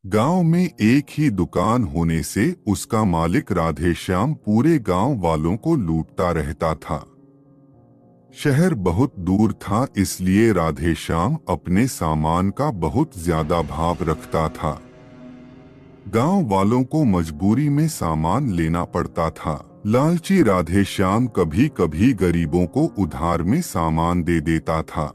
गांव में एक ही दुकान होने से उसका मालिक राधेश्याम पूरे गांव वालों को लूटता रहता था। शहर बहुत दूर था, इसलिए राधेश्याम अपने सामान का बहुत ज्यादा भाव रखता था। गांव वालों को मजबूरी में सामान लेना पड़ता था। लालची राधेश्याम कभी कभी गरीबों को उधार में सामान दे देता था।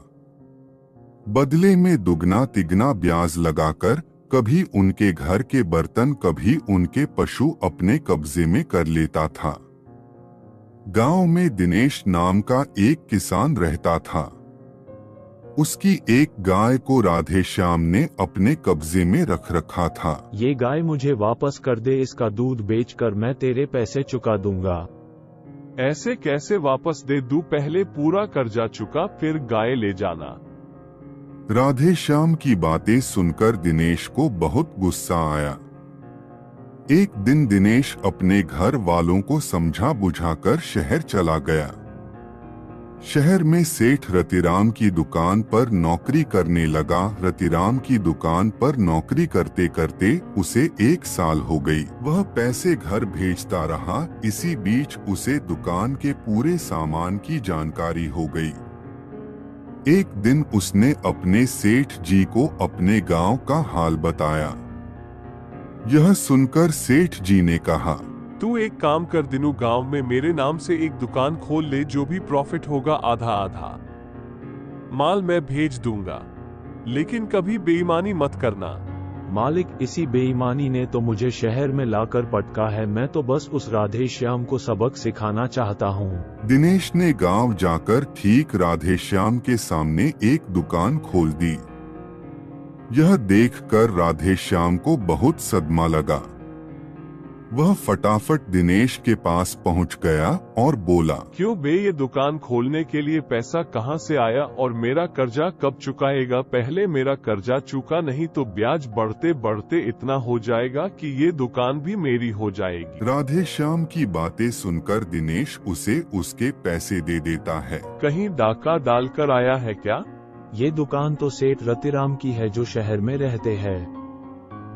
बदले में दुगना तिगना ब्याज लगाकर कभी उनके घर के बर्तन, कभी उनके पशु अपने कब्जे में कर लेता था। गांव में दिनेश नाम का एक किसान रहता था। उसकी एक गाय को राधेश्याम ने अपने कब्जे में रख रखा था। ये गाय मुझे वापस कर दे, इसका दूध बेचकर मैं तेरे पैसे चुका दूंगा। ऐसे कैसे वापस दे दूं? पहले पूरा कर्जा चुका फिर गाय ले जाना। राधेश्याम की बातें सुनकर दिनेश को बहुत गुस्सा आया। एक दिन दिनेश अपने घर वालों को समझा बुझाकर शहर चला गया। शहर में सेठ रतिराम की दुकान पर नौकरी करने लगा। रतिराम की दुकान पर नौकरी करते करते उसे 1 साल हो गई। वह पैसे घर भेजता रहा। इसी बीच उसे दुकान के पूरे सामान की जानकारी हो गई। एक दिन उसने अपने सेठ जी को अपने गांव का हाल बताया। यह सुनकर सेठ जी ने कहा, तू एक काम कर, दिनू गांव में मेरे नाम से एक दुकान खोल ले, जो भी प्रॉफिट होगा आधा आधा माल मैं भेज दूंगा, लेकिन कभी बेईमानी मत करना। मालिक, इसी बेईमानी ने तो मुझे शहर में लाकर पटका है। मैं तो बस उस राधेश्याम को सबक सिखाना चाहता हूँ। दिनेश ने गांव जाकर ठीक राधेश्याम के सामने एक दुकान खोल दी। यह देखकर राधेश्याम को बहुत सदमा लगा। वह फटाफट दिनेश के पास पहुंच गया और बोला, क्यों बे, ये दुकान खोलने के लिए पैसा कहां से आया और मेरा कर्जा कब चुकाएगा? पहले मेरा कर्जा चुका, नहीं तो ब्याज बढ़ते बढ़ते इतना हो जाएगा कि ये दुकान भी मेरी हो जाएगी। राधेश्याम की बातें सुनकर दिनेश उसे उसके पैसे दे देता है। कहीं डाका डालकर आया है क्या? ये दुकान तो सेठ रतिराम की है, जो शहर में रहते हैं।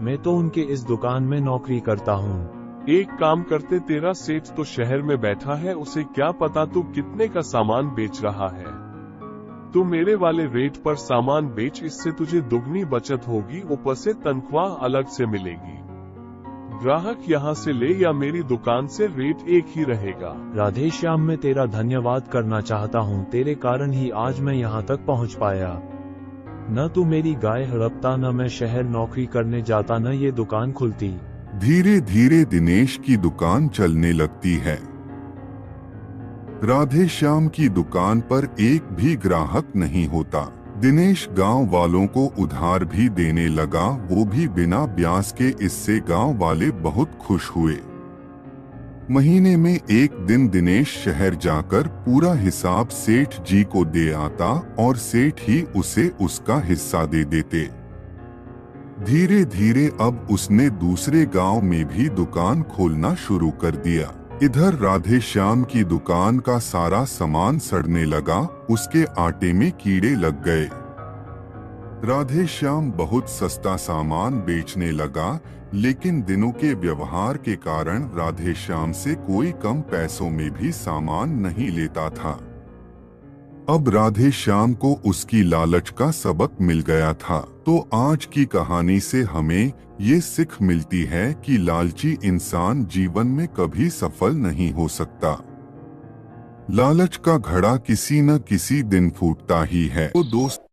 मैं तो उनके इस दुकान में नौकरी करता हूँ। एक काम करते, तेरा सेठ तो शहर में बैठा है, उसे क्या पता तू कितने का सामान बेच रहा है। तू मेरे वाले रेट पर सामान बेच, इससे तुझे दुगनी बचत होगी, ऊपर से तनख्वाह अलग से मिलेगी। ग्राहक यहाँ से ले या मेरी दुकान से, रेट एक ही रहेगा। राधेश्याम, मैं तेरा धन्यवाद करना चाहता हूँ। तेरे कारण ही आज मैं यहाँ तक पहुँच पाया। न तू मेरी गाय हड़पता, न मैं शहर नौकरी करने जाता, न ये दुकान खुलती। धीरे धीरे दिनेश की दुकान चलने लगती है। राधेश्याम की दुकान पर एक भी ग्राहक नहीं होता। दिनेश गांव वालों को उधार भी देने लगा, वो भी बिना ब्याज के। इससे गांव वाले बहुत खुश हुए। महीने में एक दिन दिनेश शहर जाकर पूरा हिसाब सेठ जी को दे आता और सेठ ही उसे उसका हिस्सा दे देते। धीरे धीरे अब उसने दूसरे गांव में भी दुकान खोलना शुरू कर दिया। इधर राधेश्याम की दुकान का सारा सामान सड़ने लगा, उसके आटे में कीड़े लग गए। राधेश्याम बहुत सस्ता सामान बेचने लगा, लेकिन दिनों के व्यवहार के कारण राधेश्याम से कोई कम पैसों में भी सामान नहीं लेता था। अब राधेश्याम को उसकी लालच का सबक मिल गया था। तो आज की कहानी से हमें ये सीख मिलती है कि लालची इंसान जीवन में कभी सफल नहीं हो सकता। लालच का घड़ा किसी न किसी दिन फूटता ही है। तो दोस्त